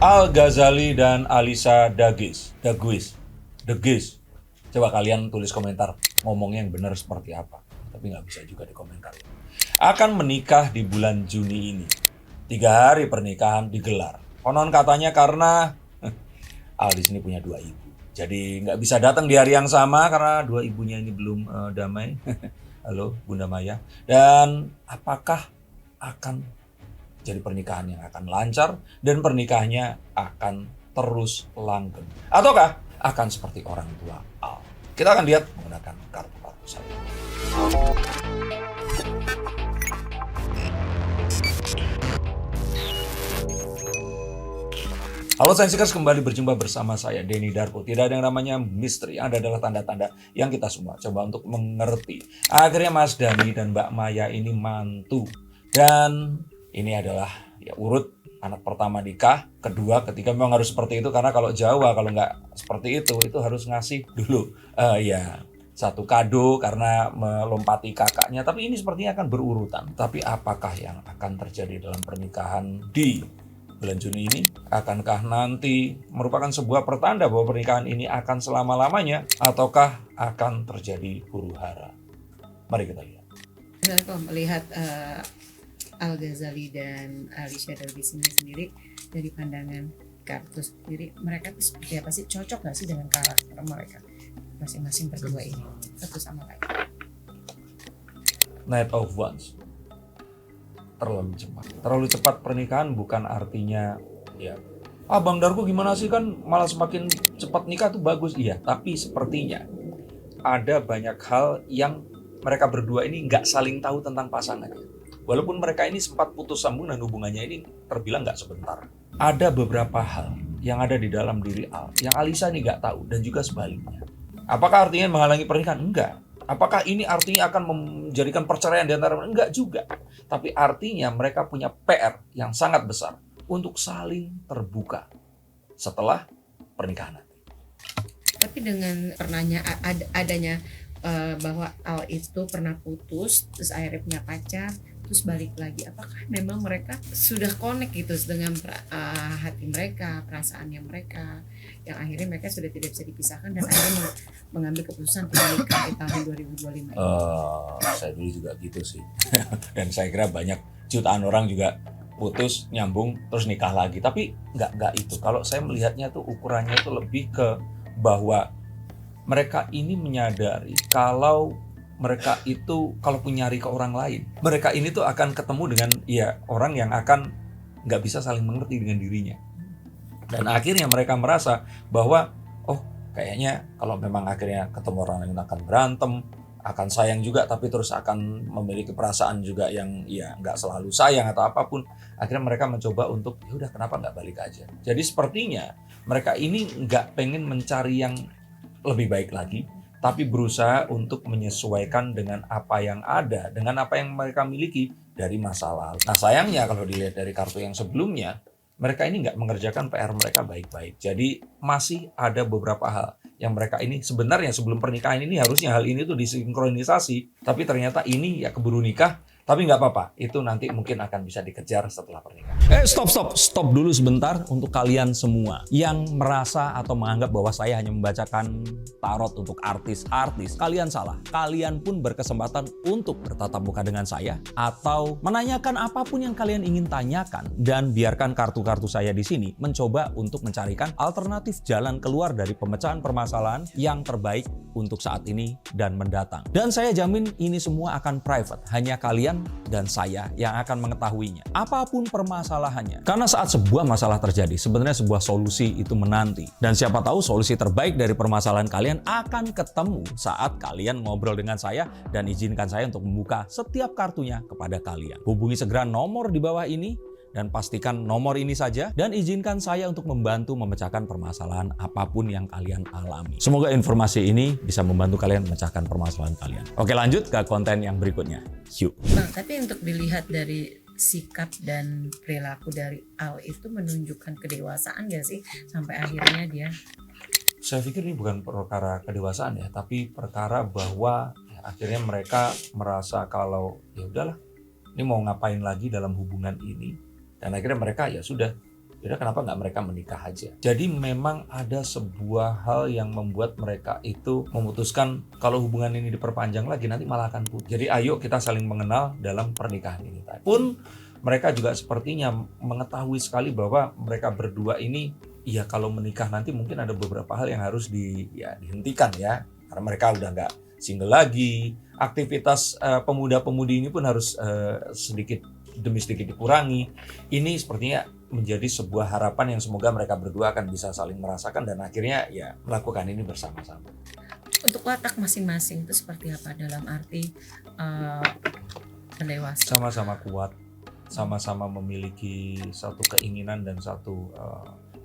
Al Ghazali dan Alisa Degis. Coba kalian tulis komentar ngomongnya yang benar seperti apa. Tapi nggak bisa juga di komentar. Akan menikah di bulan Juni ini. 3 hari pernikahan digelar. Konon katanya karena Al di sini punya 2 ibu. Jadi nggak bisa datang di hari yang sama karena 2 ibunya ini belum damai. Halo Bunda Maya. Dan apakah akan jadi pernikahan yang akan lancar dan pernikahannya akan terus langgeng? Ataukah akan seperti orang tua Al? Kita akan lihat menggunakan kartu-kartu saya. Halo Sainsikers, kembali berjumpa bersama saya Denny Darko. Tidak ada yang namanya misteri, ada adalah tanda-tanda yang kita semua coba untuk mengerti. Akhirnya Mas Dhani dan Mbak Maya ini mantu. Dan ini adalah ya urut anak pertama nikah, kedua, ketiga memang harus seperti itu. Karena kalau Jawa, kalau nggak seperti itu harus ngasih dulu satu kado karena melompati kakaknya. Tapi ini sepertinya akan berurutan. Tapi apakah yang akan terjadi dalam pernikahan di bulan Juni ini? Akankah nanti merupakan sebuah pertanda bahwa pernikahan ini akan selama-lamanya? Ataukah akan terjadi huru-hara? Mari kita lihat. Kalau melihat Al Ghazali dan Alisa Degis ini sendiri, dari pandangan kartu sendiri, mereka itu seperti apa sih? Cocok nggak sih dengan karakter mereka masing-masing berdua ini satu sama lain? Knight of Wands. Terlalu cepat pernikahan bukan artinya ya Bang Darko gimana sih, kan malah semakin cepat nikah tuh bagus. Iya, tapi sepertinya ada banyak hal yang mereka berdua ini nggak saling tahu tentang pasangannya. Walaupun mereka ini sempat putus sambung dan hubungannya ini terbilang nggak sebentar. Ada beberapa hal yang ada di dalam diri Al yang Alisa ini nggak tahu, dan juga sebaliknya. Apakah artinya menghalangi pernikahan? Enggak. Apakah ini artinya akan menjadikan perceraian di antara mereka? Enggak juga. Tapi artinya mereka punya PR yang sangat besar untuk saling terbuka setelah pernikahan nanti. Tapi dengan adanya bahwa Al itu pernah putus, terus akhirnya punya pacar, terus balik lagi, apakah memang mereka sudah connect gitu dengan hati mereka, perasaannya mereka, yang akhirnya mereka sudah tidak bisa dipisahkan dan akhirnya mengambil keputusan untuk menikah di tahun 2025 ini? Saya dulu juga gitu sih. Dan saya kira banyak jutaan orang juga putus, nyambung, terus nikah lagi. Tapi nggak itu. Kalau saya melihatnya tuh ukurannya tuh lebih ke bahwa mereka ini menyadari kalau mereka itu kalau nyari ke orang lain, mereka ini tuh akan ketemu dengan orang yang akan nggak bisa saling mengerti dengan dirinya. Dan akhirnya mereka merasa bahwa kayaknya kalau memang akhirnya ketemu orang lain akan berantem, akan sayang juga, tapi terus akan memiliki perasaan juga yang nggak selalu sayang atau apapun. Akhirnya mereka mencoba untuk udah kenapa nggak balik aja. Jadi sepertinya mereka ini nggak pengen mencari yang lebih baik lagi, tapi berusaha untuk menyesuaikan dengan apa yang ada, dengan apa yang mereka miliki dari masa lalu. Nah sayangnya kalau dilihat dari kartu yang sebelumnya, mereka ini nggak mengerjakan PR mereka baik-baik. Jadi masih ada beberapa hal yang mereka ini sebenarnya sebelum pernikahan ini harusnya hal ini tuh disinkronisasi, tapi ternyata ini keburu nikah. Tapi nggak apa-apa, itu nanti mungkin akan bisa dikejar setelah pernikahan. Stop dulu sebentar untuk kalian semua yang merasa atau menganggap bahwa saya hanya membacakan tarot untuk artis-artis. Kalian salah. Kalian pun berkesempatan untuk bertatap muka dengan saya atau menanyakan apapun yang kalian ingin tanyakan, dan biarkan kartu-kartu saya di sini mencoba untuk mencarikan alternatif jalan keluar dari pemecahan permasalahan yang terbaik untuk saat ini dan mendatang. Dan saya jamin ini semua akan private, hanya kalian dan saya yang akan mengetahuinya. Apapun permasalahannya. Karena saat sebuah masalah terjadi, sebenarnya sebuah solusi itu menanti. Dan siapa tahu solusi terbaik dari permasalahan kalian akan ketemu saat kalian ngobrol dengan saya, dan izinkan saya untuk membuka setiap kartunya kepada kalian. Hubungi segera nomor di bawah ini dan pastikan nomor ini saja, dan izinkan saya untuk membantu memecahkan permasalahan apapun yang kalian alami. Semoga informasi ini bisa membantu kalian memecahkan permasalahan kalian. Oke, lanjut ke konten yang berikutnya. Yuk. Bang, tapi untuk dilihat dari sikap dan perilaku dari Al itu menunjukkan kedewasaan gak sih sampai akhirnya dia? Saya pikir ini bukan perkara kedewasaan ya, tapi perkara bahwa akhirnya mereka merasa kalau ya udahlah, ini mau ngapain lagi dalam hubungan ini. Dan akhirnya mereka ya sudah, Yaudah, kenapa nggak mereka menikah aja? Jadi memang ada sebuah hal yang membuat mereka itu memutuskan kalau hubungan ini diperpanjang lagi nanti malah akan putus. Jadi ayo kita saling mengenal dalam pernikahan ini. Pun mereka juga sepertinya mengetahui sekali bahwa mereka berdua ini ya kalau menikah nanti mungkin ada beberapa hal yang harus dihentikan ya. Karena mereka udah nggak single lagi. Aktivitas pemuda-pemudi ini pun harus sedikit demi sedikit dikurangi. Ini sepertinya menjadi sebuah harapan yang semoga mereka berdua akan bisa saling merasakan dan akhirnya ya melakukan ini bersama-sama. Untuk watak masing-masing itu seperti apa dalam arti pendewasa? Sama-sama kuat, sama-sama memiliki satu keinginan dan satu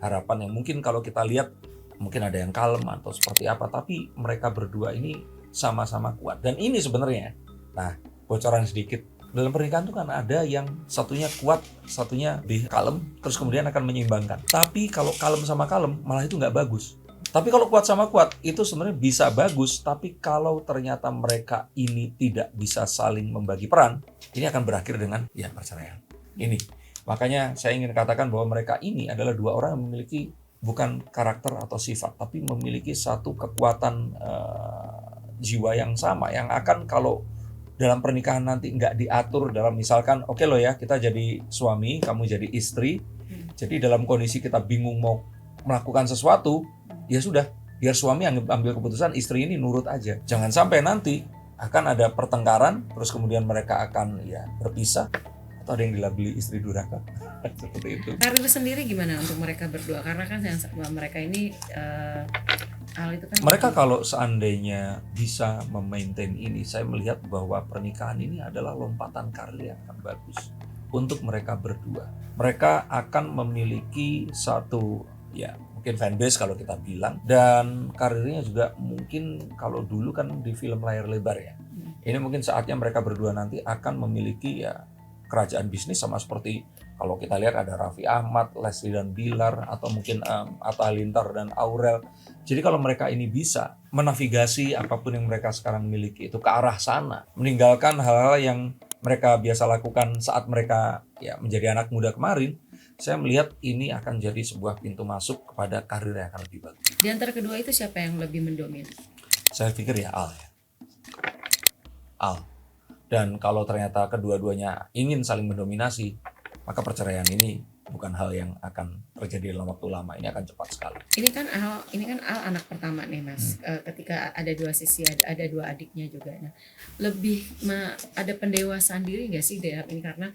harapan yang mungkin kalau kita lihat mungkin ada yang kalem atau seperti apa, tapi mereka berdua ini sama-sama kuat. Dan ini sebenarnya, nah bocoran sedikit, dalam pernikahan itu kan ada yang satunya kuat, satunya lebih kalem, terus kemudian akan menyeimbangkan. Tapi kalau kalem sama kalem, malah itu nggak bagus. Tapi kalau kuat sama kuat, itu sebenarnya bisa bagus. Tapi kalau ternyata mereka ini tidak bisa saling membagi peran, ini akan berakhir dengan ya perceraian. Ini, makanya saya ingin katakan bahwa mereka ini adalah dua orang yang memiliki bukan karakter atau sifat, tapi memiliki satu kekuatan jiwa yang sama, yang akan kalau dalam pernikahan nanti nggak diatur dalam misalkan oke loh ya kita jadi suami, kamu jadi istri, jadi dalam kondisi kita bingung mau melakukan sesuatu, ya sudah biar suami yang ambil keputusan, istri ini nurut aja. Jangan sampai nanti akan ada pertengkaran, terus kemudian mereka akan ya berpisah atau ada yang dilabeli istri durhaka seperti itu. Karir sendiri gimana untuk mereka berdua? Karena kan yang mereka ini hal itu kan mereka kalau seandainya bisa memaintain ini, saya melihat bahwa pernikahan ini adalah lompatan karir yang akan bagus untuk mereka berdua. Mereka akan memiliki satu ya mungkin fanbase kalau kita bilang, dan karirnya juga mungkin kalau dulu kan di film layar lebar ya. Ini mungkin saatnya mereka berdua nanti akan memiliki ya kerajaan bisnis sama seperti kalau kita lihat ada Raffi Ahmad, Leslie dan Bilar, atau mungkin Atta Halilintar dan Aurel. Jadi kalau mereka ini bisa menavigasi apapun yang mereka sekarang miliki itu ke arah sana, meninggalkan hal-hal yang mereka biasa lakukan saat mereka ya menjadi anak muda kemarin, saya melihat ini akan jadi sebuah pintu masuk kepada karir yang akan lebih bagus. Di antara kedua itu siapa yang lebih mendominasi? Saya pikir ya Al ya. Al. Dan kalau ternyata kedua-duanya ingin saling mendominasi, maka perceraian ini bukan hal yang akan terjadi dalam waktu lama, ini akan cepat sekali. Ini kan Al anak pertama nih Mas. Ketika ada dua sisi, ada dua adiknya juga. Nah, lebih ada pendewasaan diri nggak sih dalam ini, karena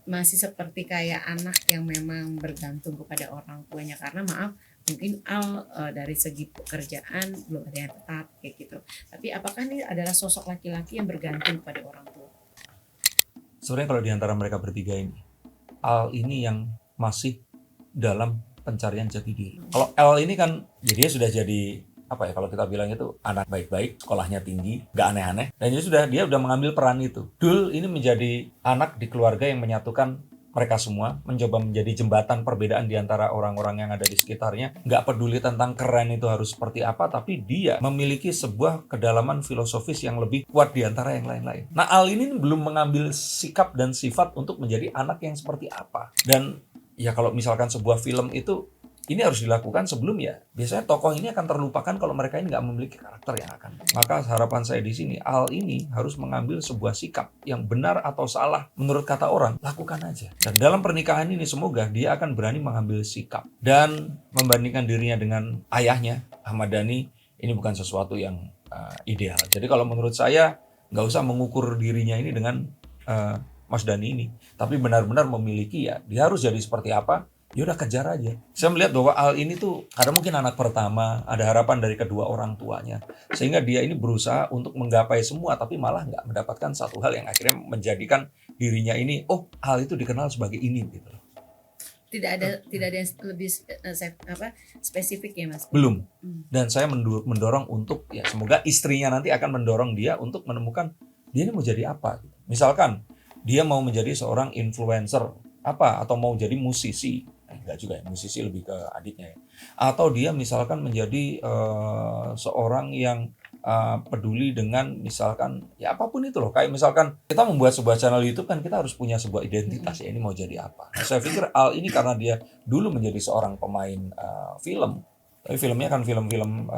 masih seperti kayak anak yang memang bergantung kepada orang tuanya, karena maaf mungkin Al dari segi pekerjaan belum ada yang tetap kayak gitu. Tapi apakah ini adalah sosok laki-laki yang bergantung kepada orang tua? Sebenarnya kalau di antara mereka bertiga ini, Al ini yang masih dalam pencarian jati diri. Kalau L ini kan ya dia sudah jadi apa ya kalau kita bilang itu anak baik-baik, sekolahnya tinggi, gak aneh-aneh, dan dia udah mengambil peran itu. Dul ini menjadi anak di keluarga yang menyatukan mereka semua, mencoba menjadi jembatan perbedaan di antara orang-orang yang ada di sekitarnya. Nggak peduli tentang keren itu harus seperti apa, tapi dia memiliki sebuah kedalaman filosofis yang lebih kuat di antara yang lain-lain. Nah, Al ini belum mengambil sikap dan sifat untuk menjadi anak yang seperti apa. Dan ya kalau misalkan sebuah film itu, ini harus dilakukan sebelum ya. Biasanya tokoh ini akan terlupakan kalau mereka ini nggak memiliki karakter yang akan. Maka harapan saya di sini, Al ini harus mengambil sebuah sikap yang benar atau salah menurut kata orang, lakukan aja. Dan dalam pernikahan ini semoga dia akan berani mengambil sikap dan membandingkan dirinya dengan ayahnya, Ahmad Dhani, ini bukan sesuatu yang ideal. Jadi kalau menurut saya nggak usah mengukur dirinya ini dengan Mas Dhani ini, tapi benar-benar memiliki ya, dia harus jadi seperti apa. Ya udah kejar aja. Saya melihat bahwa Al ini tuh ada mungkin anak pertama, ada harapan dari kedua orang tuanya, sehingga dia ini berusaha untuk menggapai semua, tapi malah nggak mendapatkan satu hal yang akhirnya menjadikan dirinya ini, oh Al itu dikenal sebagai ini gitu. Tidak ada yang lebih spesifik ya Mas? Belum. Dan saya mendorong untuk ya semoga istrinya nanti akan mendorong dia untuk menemukan dia ini mau jadi apa. Misalkan dia mau menjadi seorang influencer apa atau mau jadi musisi. Enggak juga ya, musisi lebih ke adiknya ya. Atau dia misalkan menjadi seorang yang peduli dengan misalkan ya apapun itu loh. Kayak misalkan kita membuat sebuah channel YouTube kan kita harus punya sebuah identitas ya, ini mau jadi apa. Nah, saya pikir Al ini karena dia dulu menjadi seorang pemain film, tapi filmnya kan film-film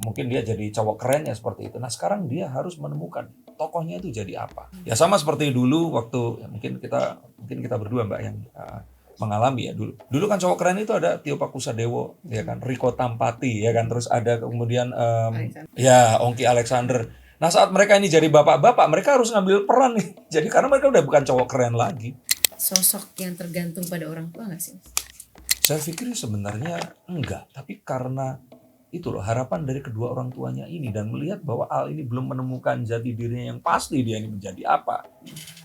mungkin dia jadi cowok keren ya seperti itu. Nah sekarang dia harus menemukan tokohnya itu jadi apa. Ya sama seperti dulu waktu ya, mungkin kita berdua Mbak yang mengalami ya dulu. Dulu kan cowok keren itu ada Tio Pakusadewo, ya kan, Riko Tampati, ya kan, terus ada kemudian ya Ongki Alexander. Nah saat mereka ini jadi bapak-bapak, mereka harus ngambil peran nih. Jadi karena mereka udah bukan cowok keren lagi. Sosok yang tergantung pada orang tua nggak sih? Saya pikir sebenarnya enggak, tapi karena itu loh harapan dari kedua orang tuanya ini dan melihat bahwa Al ini belum menemukan jati dirinya yang pasti dia ini menjadi apa.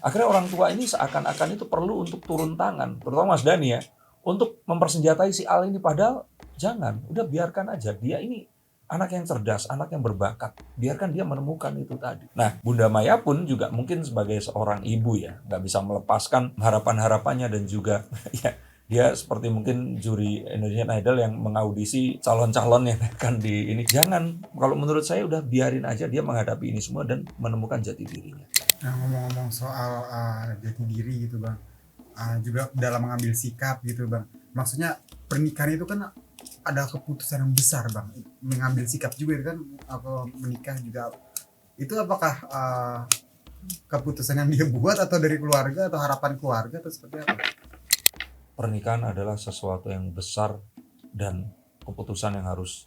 Akhirnya orang tua ini seakan-akan itu perlu untuk turun tangan, terutama Mas Dani ya, untuk mempersenjatai si Al ini, padahal jangan, udah biarkan aja, dia ini anak yang cerdas, anak yang berbakat, biarkan dia menemukan itu tadi. Nah Bunda Maya pun juga mungkin sebagai seorang ibu ya, nggak bisa melepaskan harapan-harapannya dan juga ya dia seperti mungkin juri Indonesian Idol yang mengaudisi calon-calon yang akan di ini. Jangan, kalau menurut saya udah biarin aja dia menghadapi ini semua dan menemukan jati dirinya. Nah, ngomong-ngomong soal jati diri gitu bang, juga dalam mengambil sikap gitu bang. Maksudnya pernikahan itu kan ada keputusan yang besar bang. Mengambil sikap juga itu kan, apa menikah juga. Itu apakah keputusan yang dia buat atau dari keluarga atau harapan keluarga atau seperti apa? Pernikahan adalah sesuatu yang besar dan keputusan yang harus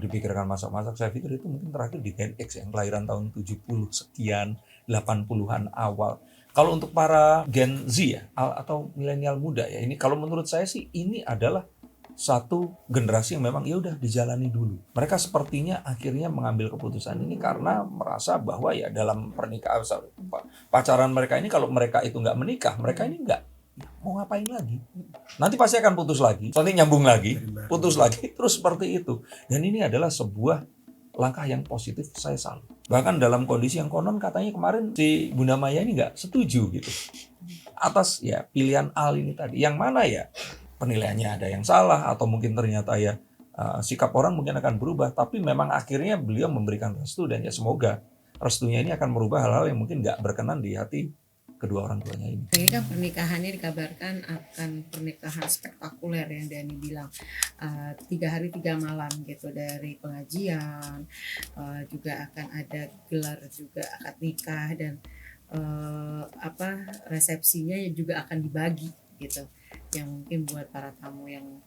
dipikirkan masak-masak. Saya pikir itu mungkin terakhir di Gen X yang kelahiran tahun 70 sekian, 80-an awal. Kalau untuk para Gen Z ya, atau milenial muda ya, ini kalau menurut saya sih ini adalah satu generasi yang memang ya udah dijalani dulu. Mereka sepertinya akhirnya mengambil keputusan ini karena merasa bahwa ya dalam pernikahan pacaran mereka ini, kalau mereka itu nggak menikah, mereka ini nggak mau ngapain lagi. Nanti pasti akan putus lagi, nanti nyambung lagi, putus lagi, terus seperti itu. Dan ini adalah sebuah langkah yang positif, saya salut. Bahkan dalam kondisi yang konon katanya kemarin si Bunda Maya ini nggak setuju gitu atas ya pilihan Al ini tadi. Yang mana ya penilaiannya ada yang salah atau mungkin ternyata ya sikap orang mungkin akan berubah. Tapi memang akhirnya beliau memberikan restu dan ya semoga restunya ini akan merubah hal-hal yang mungkin nggak berkenan di hati kedua orang tuanya ini. Ini kan pernikahannya dikabarkan akan pernikahan spektakuler yang Dani bilang 3 hari 3 malam gitu, dari pengajian juga akan ada gelar juga akad nikah dan resepsinya juga akan dibagi gitu, yang mungkin buat para tamu yang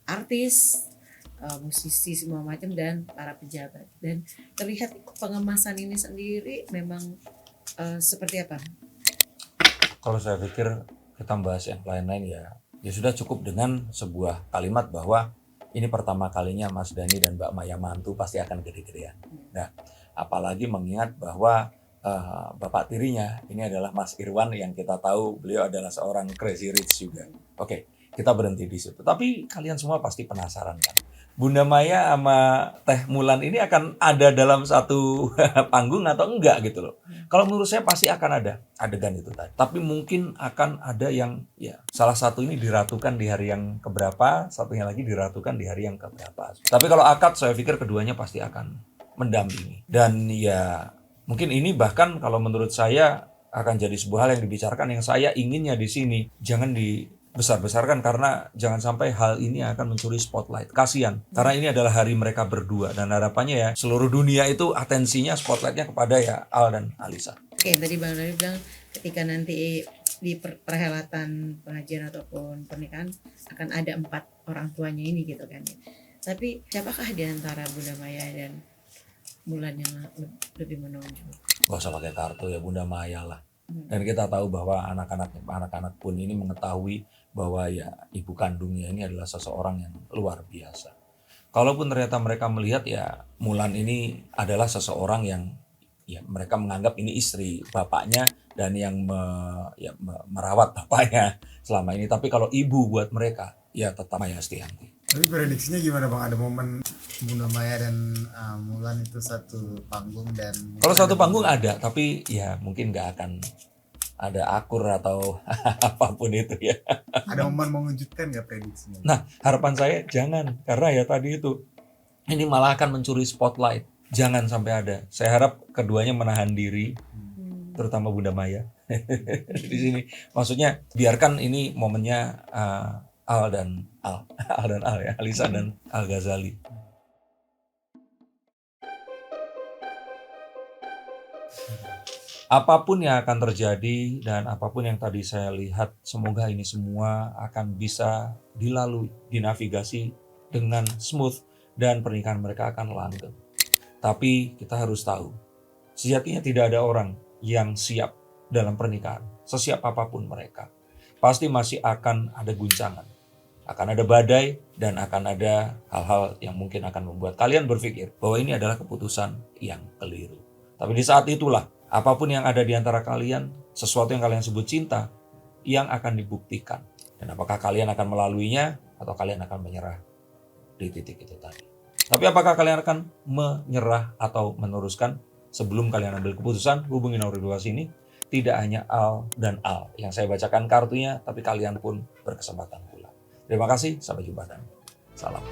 artis, musisi semua macam dan para pejabat. Dan terlihat pengemasan ini sendiri memang seperti apa? Kalau saya pikir kita bahas yang lain-lain ya sudah cukup dengan sebuah kalimat bahwa ini pertama kalinya Mas Dani dan Mbak Maya mantu pasti akan gede-gedean. Nah, apalagi mengingat bahwa bapak tirinya ini adalah Mas Irwan yang kita tahu beliau adalah seorang crazy rich juga. Oke, kita berhenti di situ. Tapi kalian semua pasti penasaran kan? Bunda Maya sama Teh Mulan ini akan ada dalam satu panggung atau enggak gitu loh. Kalau menurut saya pasti akan ada adegan itu tadi. Tapi mungkin akan ada yang ya salah satu ini diratukan di hari yang keberapa, satunya lagi diratukan di hari yang keberapa. Tapi kalau akad saya pikir keduanya pasti akan mendampingi. Dan ya mungkin ini bahkan kalau menurut saya akan jadi sebuah hal yang dibicarakan yang saya inginnya di sini. Jangan besar-besarkan karena jangan sampai hal ini akan mencuri spotlight. Kasian. Karena ini adalah hari mereka berdua dan harapannya ya seluruh dunia itu atensinya spotlightnya kepada ya Al dan Alisa. Oke, tadi Bang Dani bilang ketika nanti di perhelatan pengajian ataupun pernikahan akan ada 4 orang tuanya ini gitu kan ya. Tapi siapakah di antara Bunda Maya dan Mulan yang lebih menonjol? Gak usah pakai kartu ya, Bunda Maya lah. Dan kita tahu bahwa anak-anak pun ini mengetahui bahwa ya ibu kandungnya ini adalah seseorang yang luar biasa. Kalaupun ternyata mereka melihat ya Mulan ini adalah seseorang yang ya mereka menganggap ini istri bapaknya dan yang merawat bapaknya selama ini. Tapi kalau ibu buat mereka ya tetap Maya Estianty. Tapi prediksinya gimana bang? Ada momen Bunda Maya dan Mulan itu satu panggung dan... Kalau satu panggung ada, tapi ya mungkin nggak akan ada akur atau apapun itu ya. Ada momen mengejutkan nggak prediksinya? Nah harapan saya jangan, karena ya tadi itu ini malah akan mencuri spotlight jangan sampai ada. Saya harap keduanya menahan diri, Hmm. terutama Bunda Maya di sini. Maksudnya biarkan ini momennya Al dan Al, Al dan Al ya, Alisa dan Al Ghazali. Apapun yang akan terjadi dan apapun yang tadi saya lihat, semoga ini semua akan bisa dilalui, dinavigasi dengan smooth dan pernikahan mereka akan langgeng. Tapi kita harus tahu, sejatinya tidak ada orang yang siap dalam pernikahan, sesiap apapun mereka. Pasti masih akan ada guncangan, akan ada badai, dan akan ada hal-hal yang mungkin akan membuat kalian berpikir bahwa ini adalah keputusan yang keliru. Tapi di saat itulah, apapun yang ada di antara kalian, sesuatu yang kalian sebut cinta, yang akan dibuktikan. Dan apakah kalian akan melaluinya, atau kalian akan menyerah di titik itu tadi. Tapi apakah kalian akan menyerah atau meneruskan? Sebelum kalian ambil keputusan, hubungi nomor 2 sini. Tidak hanya Al dan Al yang saya bacakan kartunya, tapi kalian pun berkesempatan pula. Terima kasih, sampai jumpa dan salam.